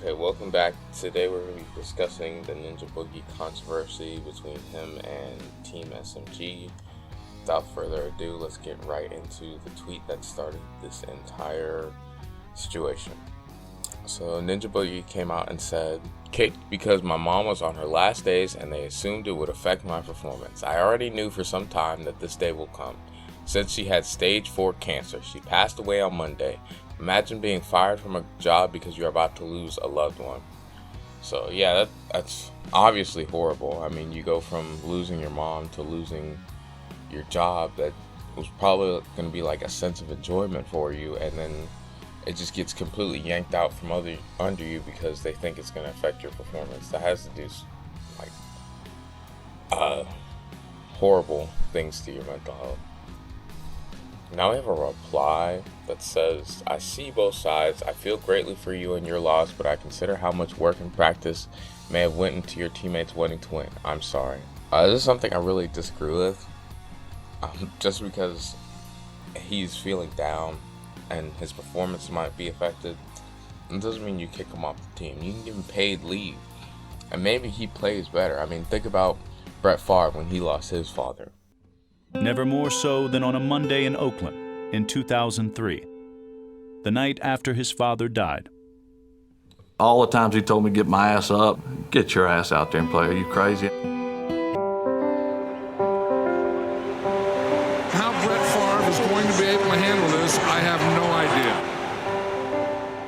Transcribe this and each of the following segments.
Okay, welcome back. Today we're going to be discussing the Ninjaboogie controversy between him and Team SMG. Without further ado, let's get right into the tweet that started this entire situation. So Ninjaboogie came out and said, "Kicked because my mom was on her last days and they assumed it would affect my performance. I already knew for some time that this day will come. Since she had stage 4 cancer, she passed away on Monday. Imagine being fired from a job because you're about to lose a loved one." So yeah, that's obviously horrible. I mean, you go from losing your mom to losing your job that was probably going to be like a sense of enjoyment for you, and then it just gets completely yanked out from under you because they think it's going to affect your performance. That has to do horrible things to your mental health. Now we have a reply that says, "I see both sides. I feel greatly for you and your loss, but I consider how much work and practice may have went into your teammates wanting to win. I'm sorry." This is something I really disagree with. Just because he's feeling down and his performance might be affected, it doesn't mean you kick him off the team. You can give him paid leave, and maybe he plays better. I mean, think about Brett Favre when he lost his father. Never more so than on a Monday in Oakland in 2003, the night after his father died. All the times he told me to get my ass up, get your ass out there and play. Are you crazy? How Brett Favre is going to be able to handle this, I have no idea.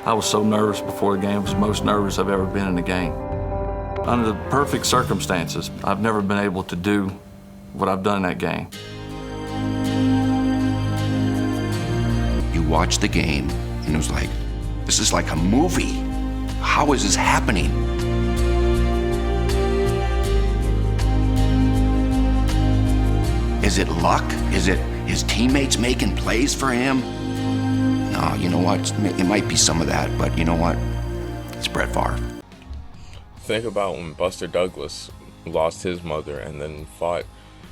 I was so nervous before the game. It was the most nervous I've ever been in a game. Under the perfect circumstances, I've never been able to do what I've done in that game. You watch the game, and it was like, this is like a movie. How is this happening? Is it luck? Is it his teammates making plays for him? No, you know what? It might be some of that, but you know what? It's Brett Favre. Think about when Buster Douglas lost his mother and then fought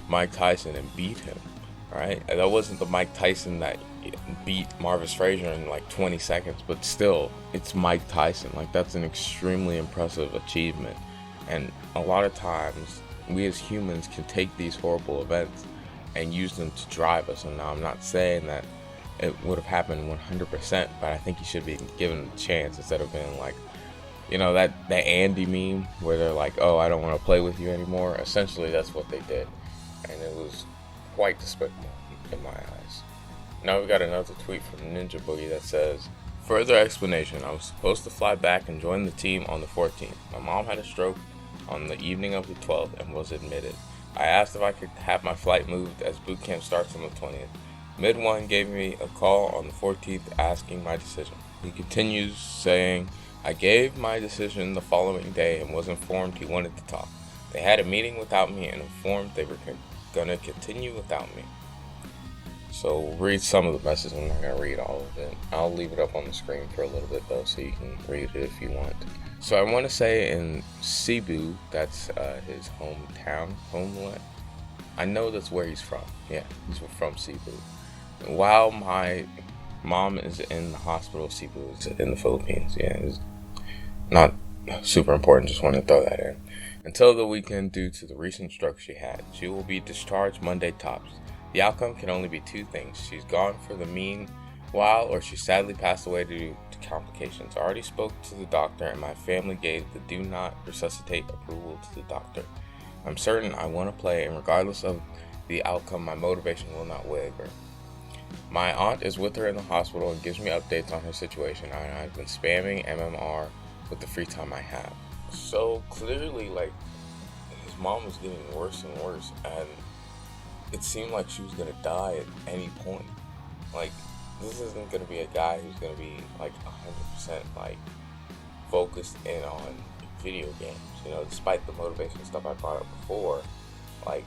Mike Tyson and beat him, right? And that wasn't the Mike Tyson that beat Marvis Frazier in like 20 seconds, but still, it's Mike Tyson. Like, that's an extremely impressive achievement. And a lot of times, we as humans can take these horrible events and use them to drive us. And now I'm not saying that it would have happened 100%, but I think he should be given a chance instead of being like, you know, that Andy meme where they're like, "Oh, I don't want to play with you anymore." Essentially, that's what they did. And it was quite despicable in my eyes. Now we got another tweet from Ninjaboogie that says, "Further explanation, I was supposed to fly back and join the team on the 14th. My mom had a stroke on the evening of the 12th and was admitted. I asked if I could have my flight moved as boot camp starts on the 20th. Mid-1 gave me a call on the 14th asking my decision." He continues saying, "I gave my decision the following day and was informed he wanted to talk. They had a meeting without me and informed they were going to continue without me." So we'll read some of the message. I'm not going to read all of it. I'll leave it up on the screen for a little bit though, so you can read it if you want. So I want to say in Cebu, that's his homeland. I know that's where he's from. Yeah, he's from Cebu. While my mom is in the hospital, Cebu is in the Philippines. Yeah, it's not super important, just want to throw that in. Until the weekend, due to the recent stroke she had, she will be discharged Monday tops. The outcome can only be two things: she's gone for the meanwhile, or she sadly passed away due to complications. I already spoke to the doctor, and my family gave the do not resuscitate approval to the doctor. I'm certain I want to play, and regardless of the outcome, my motivation will not waver. My aunt is with her in the hospital and gives me updates on her situation, and I've been spamming MMR with the free time I have." So clearly, like, his mom was getting worse and worse, and it seemed like she was gonna die at any point. Like, this isn't gonna be a guy who's gonna be like 100% like focused in on video games. You know, despite the motivation stuff I brought up before, like,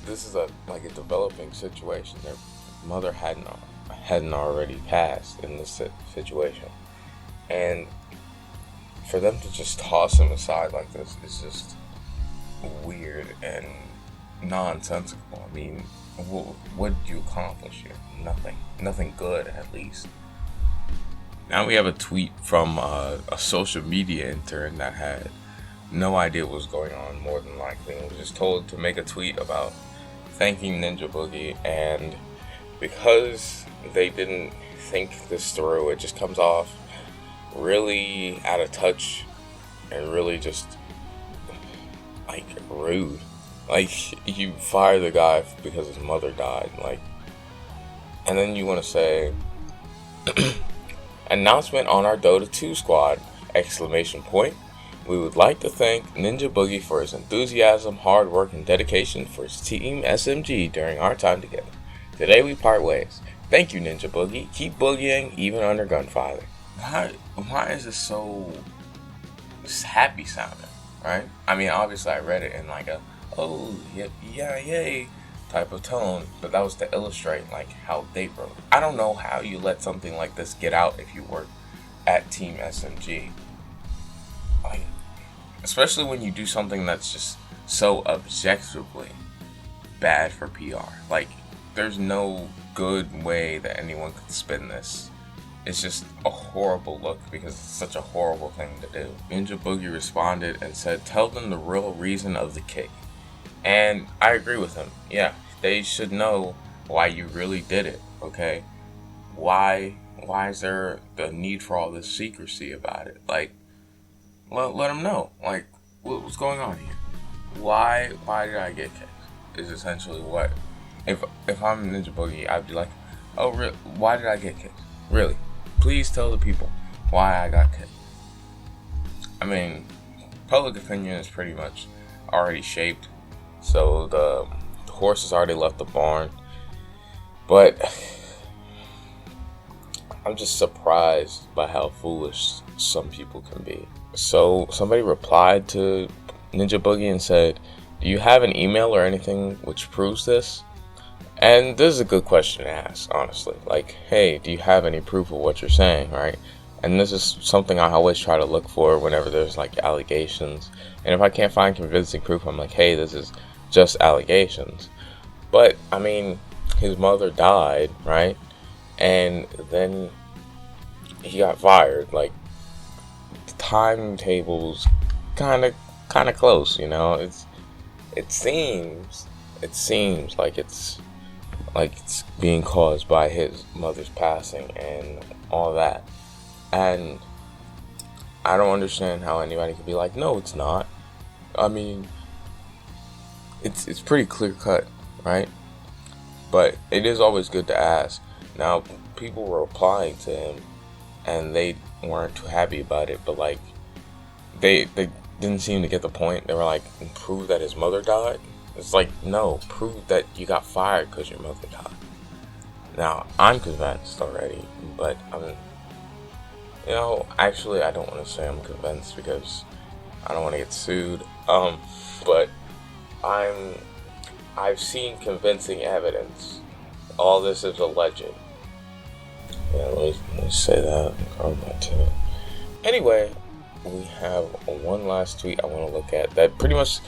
this is a developing situation. Their mother hadn't already passed in this situation, and for them to just toss him aside like this is just weird and nonsensical. I mean, what did you accomplish here? Nothing good, at least. Now we have a tweet from a social media intern that had no idea what was going on, more than likely, and was just told to make a tweet about thanking Ninjaboogie, and because they didn't think this through, it just comes off really out of touch and really just like rude. Like, you fire the guy because his mother died, like, and then you want to say announcement on our Dota 2 squad, exclamation point. We would like to thank Ninjaboogie for his enthusiasm, hard work, and dedication for his team SMG during our time together. Today we part ways. Thank you, Ninjaboogie. Keep boogieing even under gunfire. Why is this so happy sounding, right? I mean, obviously I read it in like a, oh, yeah, yay type of tone, but that was to illustrate like how they wrote. I don't know how you let something like this get out if you work at Team SMG. Like, especially when you do something that's just so objectively bad for PR. Like, there's no good way that anyone could spin this. It's just a horrible look because it's such a horrible thing to do. Ninjaboogie responded and said, tell them the real reason of the kick. And I agree with him. Yeah, they should know why you really did it, okay? Why is there the need for all this secrecy about it? Like, let them know. Like, what's going on here? Why did I get kicked? Is essentially what. If I'm Ninjaboogie, I'd be like, oh, why did I get kicked? Really? Please tell the people why I got kicked. I mean, public opinion is pretty much already shaped, so the horse has already left the barn. But I'm just surprised by how foolish some people can be. So somebody replied to Ninjaboogie and said, do you have an email or anything which proves this? And this is a good question to ask, honestly. Like, hey, do you have any proof of what you're saying, right? And this is something I always try to look for whenever there's like allegations. And if I can't find convincing proof, I'm like, hey, this is just allegations. But, I mean, his mother died, right? And then he got fired. Like, the timetable's kind of close, you know? It seems like it's being caused by his mother's passing and all that. And I don't understand how anybody could be like, no, it's not. I mean, it's pretty clear cut, right? But it is always good to ask. Now, people were replying to him and they weren't too happy about it, but like they didn't seem to get the point. They were like, prove that his mother died? It's like, no, prove that you got fired because your mother died. Now, I'm convinced already, but actually I don't want to say I'm convinced because I don't want to get sued. But I've seen convincing evidence. All this is alleged. Yeah, let me say that. Anyway, we have one last tweet I want to look at that pretty much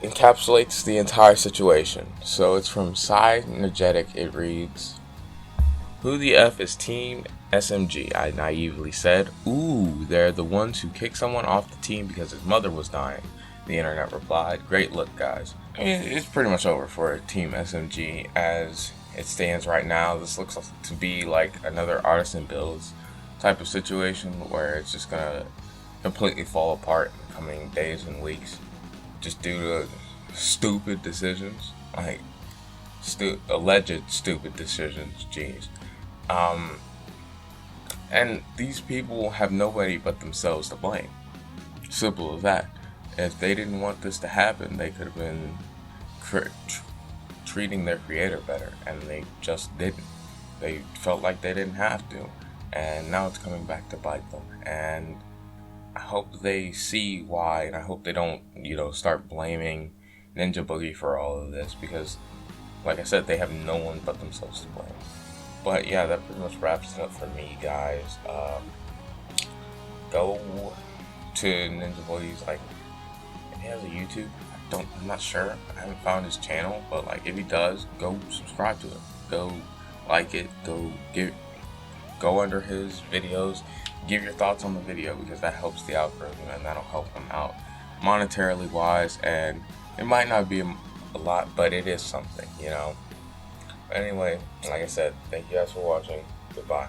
encapsulates the entire situation. So it's from Psy Energetic. It reads, who the F is Team SMG? I naively said, ooh, they're the ones who kicked someone off the team because his mother was dying. The internet replied, great look, guys. I mean, it's pretty much over for Team SMG as it stands right now. This looks to be like another Artisan Builds type of situation where it's just gonna completely fall apart in the coming days and weeks, just due to stupid decisions, like alleged stupid decisions. Jeez. And these people have nobody but themselves to blame. Simple as that. If they didn't want this to happen, they could have been treating their creator better, and they just didn't. They felt like they didn't have to, and now it's coming back to bite them. And I hope they see why, and I hope they don't, start blaming Ninjaboogie for all of this, because, like I said, they have no one but themselves to blame. But yeah, that pretty much wraps it up for me, guys. Go to Ninjaboogie's, if he has a YouTube, I'm not sure. I haven't found his channel, but if he does, go subscribe to it. Go like it. Go go under his videos, give your thoughts on the video, because that helps the algorithm and that'll help him out monetarily wise. And it might not be a lot, but it is something, you know. Anyway, like I said, thank you guys for watching. Goodbye.